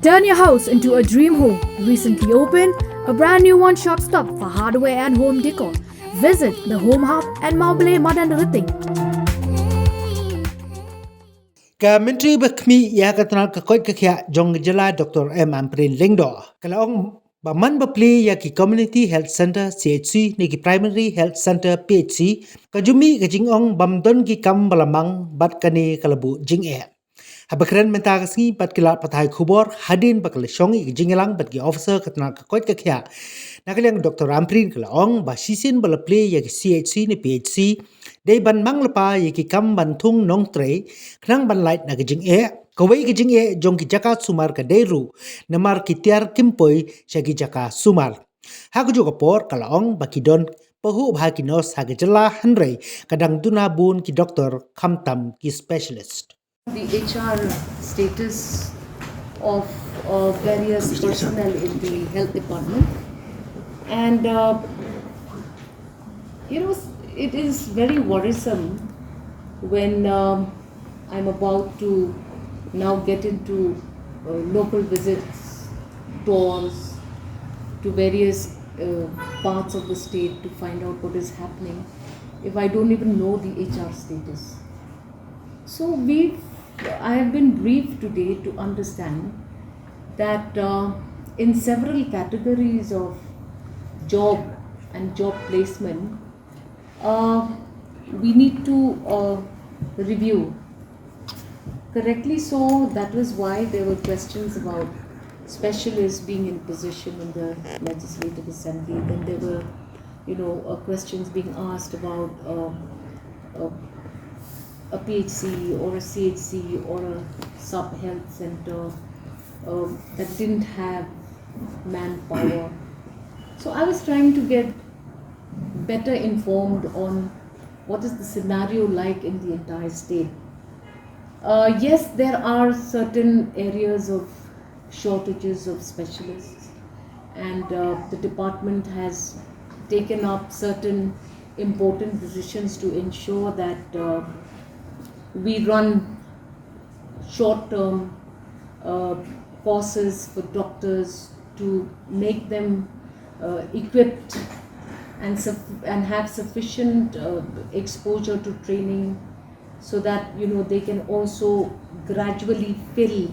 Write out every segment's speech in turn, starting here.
Turn your house into a dream home. Recently opened a brand new one-stop stop for hardware and home decor. Visit the Home Hub at Maubale Madan Riting. Ka menteri bakmi ya katana ka koi ka kya jong jylla Dr. Ampareen lengdo kalaong baman bapli ya ki community health center CHC ni ki primary health center PHC ka jumi ka jingong bamdon ki kam balamang bat kani kalabu jing e habakran menta ka singi bat kila patai Khubor hadin bakal shongi ki jingelang bat ki officer katana ka koi ka kya nakaliang Dr. Ampareen kalaong ba sisin balapli ya ki CHC ni PHC day ban mang lapa ya ki kam ban thung nong tre knang ban light na ki jing e kawai ki jing e jong ki jaka sumar ka deru namar ki tiar kimpoi sya ki jaka sumar ha ku joka por kalaong bakidon pahu bha ki nos ha ki jylla hanrei kadang duna bun ki doctor khamtam ki specialist. The HR status of various personnel in the health department, and it is very worrisome when I'm about to now get into local visits, tours to various parts of the state to find out what is happening if I don't even know the HR status. So I have been briefed today to understand that in several categories of job and job placement, we need to review. Correctly so, that was why there were questions about specialists being in position in the Legislative Assembly. Then there were, questions being asked about a PHC or a CHC or a sub-health center that didn't have manpower. So I was trying to get better informed on what is the scenario like in the entire state. Yes, there are certain areas of shortages of specialists, and the department has taken up certain important decisions to ensure that we run short-term courses for doctors to make them equipped and have sufficient exposure to training, so that they can also gradually fill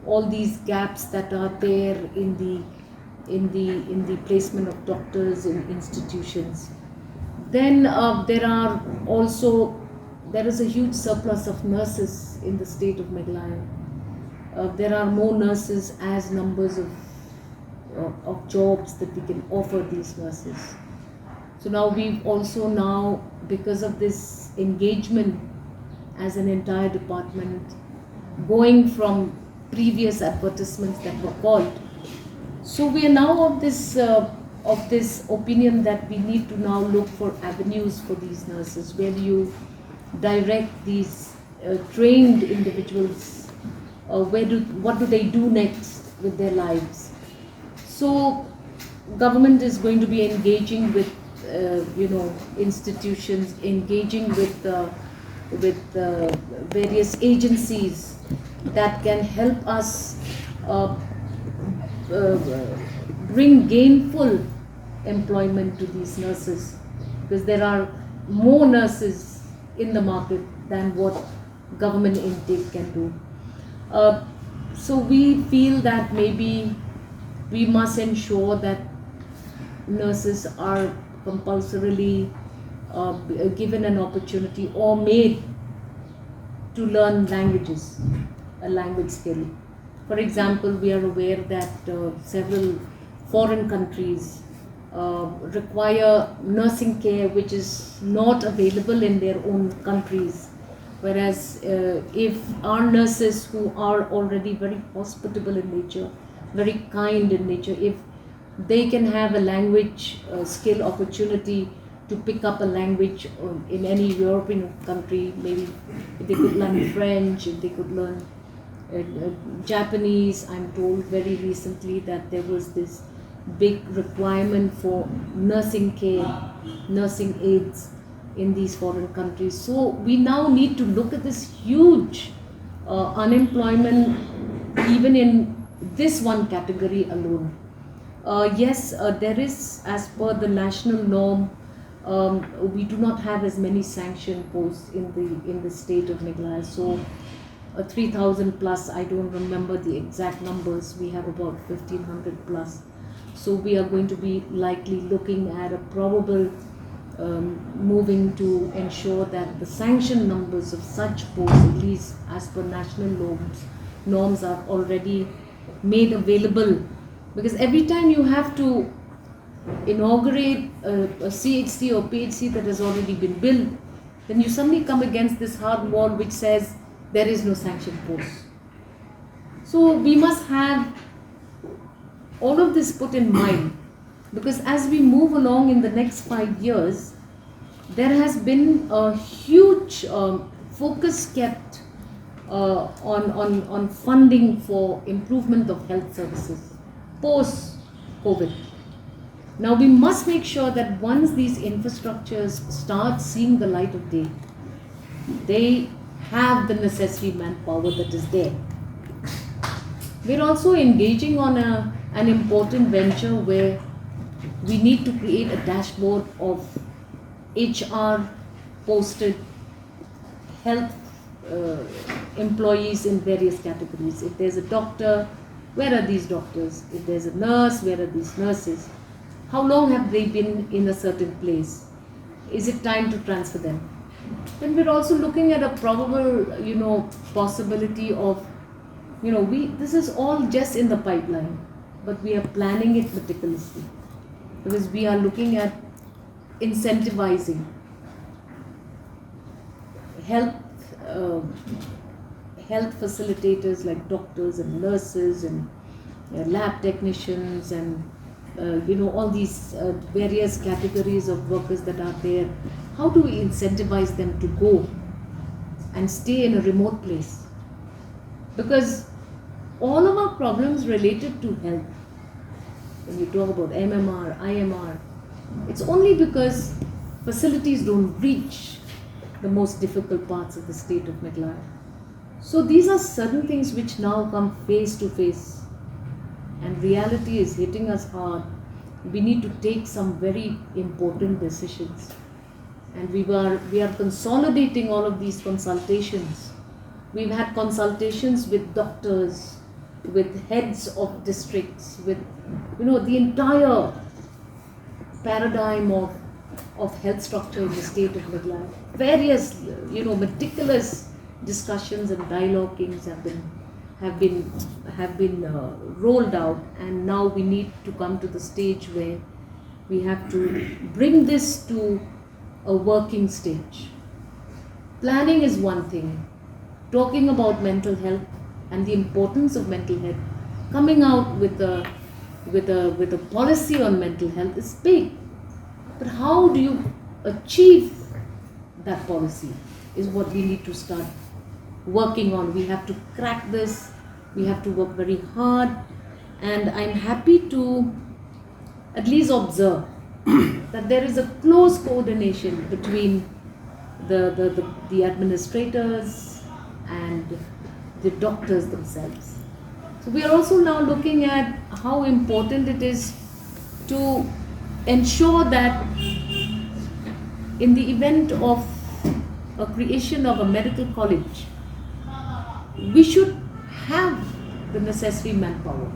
all these gaps that are there in the placement of doctors in institutions. Then there is a huge surplus of nurses in the state of Meghalaya. There are more nurses as numbers of jobs that we can offer these nurses. So now we've also because of this engagement as an entire department, going from previous advertisements that were called. So we are now of this opinion that we need to now look for avenues for these nurses, where you direct these trained individuals, what do they do next with their lives. So government is going to be engaging with institutions, engaging with various agencies that can help us bring gainful employment to these nurses, because there are more nurses in the market than what government intake can do. So we feel that maybe we must ensure that nurses are compulsorily given an opportunity or made to learn languages, a language skill. For example, we are aware that several foreign countries require nursing care which is not available in their own countries. Whereas if our nurses, who are already very hospitable in nature, very kind in nature, if they can have a language skill opportunity to pick up a language in any European country, maybe if they could learn French, if they could learn Japanese. I'm told very recently that there was this big requirement for nursing care, nursing aids in these foreign countries. So we now need to look at this huge unemployment even in this one category alone. Yes, there is, as per the national norm, we do not have as many sanctioned posts in the state of Meghalaya. So 3,000 plus, I don't remember the exact numbers. We have about 1,500 plus. So we are going to be likely looking at a probable moving to ensure that the sanctioned numbers of such posts, at least as per national norms are already made available. Because every time you have to inaugurate a CHC or PHC that has already been built, then you suddenly come against this hard wall which says there is no sanctioned post. So we must have all of this put in mind, because as we move along in the next 5 years, there has been a huge focus kept on funding for improvement of health services post-COVID. Now we must make sure that once these infrastructures start seeing the light of day, they have the necessary manpower that is there. We're also engaging on an important venture where we need to create a dashboard of HR posted health employees in various categories. If there's a doctor, where are these doctors? If there's a nurse, where are these nurses? How long have they been in a certain place? Is it time to transfer them? Then we're also looking at a probable, possibility of, this is all just in the pipeline, but we are planning it meticulously, because we are looking at incentivizing health facilitators like doctors and nurses and lab technicians and all these various categories of workers that are there. How do we incentivize them to go and stay in a remote place? Because all of our problems related to health, when you talk about MMR, IMR, it's only because facilities don't reach the most difficult parts of the state of Meghalaya. So these are certain things which now come face to face, and reality is hitting us hard. We need to take some very important decisions, and we are consolidating all of these consultations. We've had consultations with doctors, with heads of districts, with the entire paradigm of health structure in the state of Meghalaya. Various meticulous discussions and dialoguings have been rolled out, and now we need to come to the stage where we have to bring this to a working stage. Planning is one thing. Talking about mental health and the importance of mental health, coming out with a policy on mental health is big. But how do you achieve that policy is what we need to start working on. We have to crack this. We have to work very hard, and I'm happy to at least observe that there is a close coordination between the administrators and the doctors themselves. So we are also now looking at how important it is to ensure that in the event of a creation of a medical college, we should have the necessary manpower.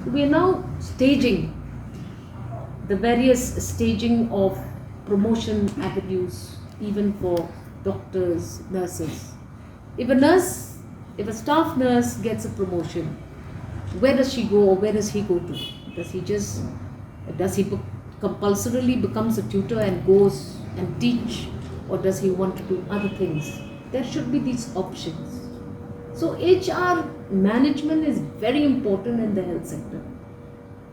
We are now staging the various staging of promotion avenues, even for doctors, nurses. If a staff nurse gets a promotion, where does she go or where does he go to? Does he compulsorily becomes a tutor and goes and teach, or does he want to do other things? There should be these options. So HR management is very important in the health sector.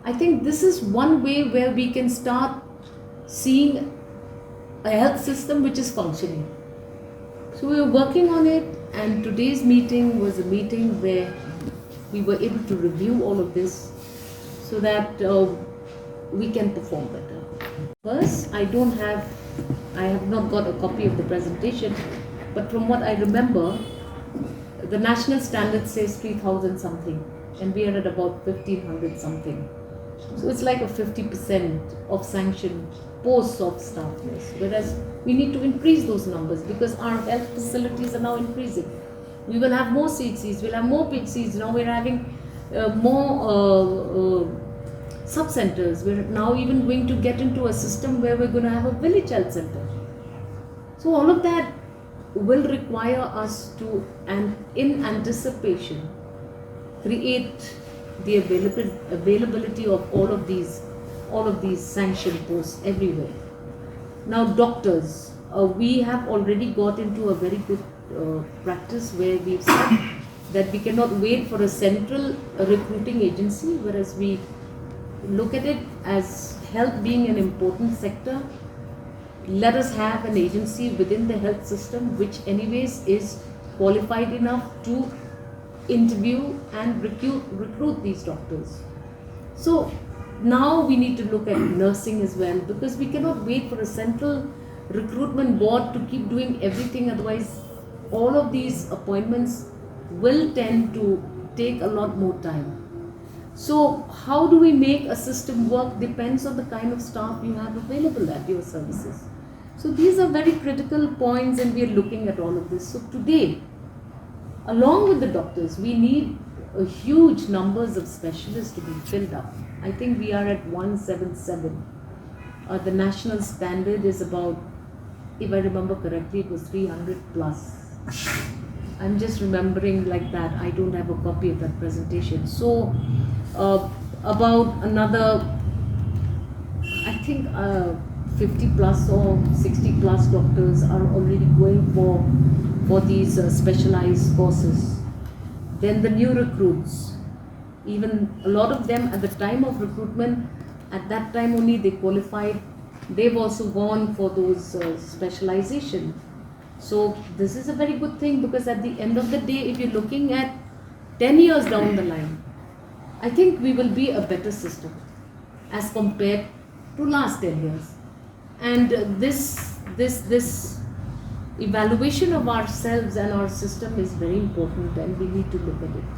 I think this is one way where we can start seeing a health system which is functioning. So we are working on it, and today's meeting was a meeting where we were able to review all of this so that we can perform better. First, I have not got a copy of the presentation, but from what I remember, the national standard says 3,000 something. and we are at about 1500 something. So it's like a 50% of sanctioned posts of staff nurse, whereas we need to increase those numbers because our health facilities are now increasing. We will have more CHCs, we'll have more PHCs. Now we're having more sub-centers. We're now even going to get into a system where we're going to have a village health center. So all of that will require us to, and in anticipation, create the availability of all of these sanctioned posts everywhere. Now doctors, we have already got into a very good practice where we've said that we cannot wait for a central recruiting agency, whereas we look at it as health being an important sector. Let us have an agency within the health system which anyways is qualified enough to interview and recruit these doctors. So now we need to look at nursing as well, because we cannot wait for a central recruitment board to keep doing everything, otherwise all of these appointments will tend to take a lot more time. So how do we make a system work depends on the kind of staff you have available at your services. So these are very critical points, and we are looking at all of this. So today, along with the doctors, we need a huge numbers of specialists to be filled up. I think we are at 177. The national standard is about, if I remember correctly, it was 300 plus. I'm just remembering like that. I don't have a copy of that presentation. So about another, I think 50 plus or 60 plus doctors are already going for these specialized courses. Then the new recruits, even a lot of them at the time of recruitment, at that time only they qualified, they've also gone for those specialization. So this is a very good thing, because at the end of the day, if you're looking at 10 years down the line, I think we will be a better system as compared to last 10 years. And this evaluation of ourselves and our system is very important, and we need to look at it.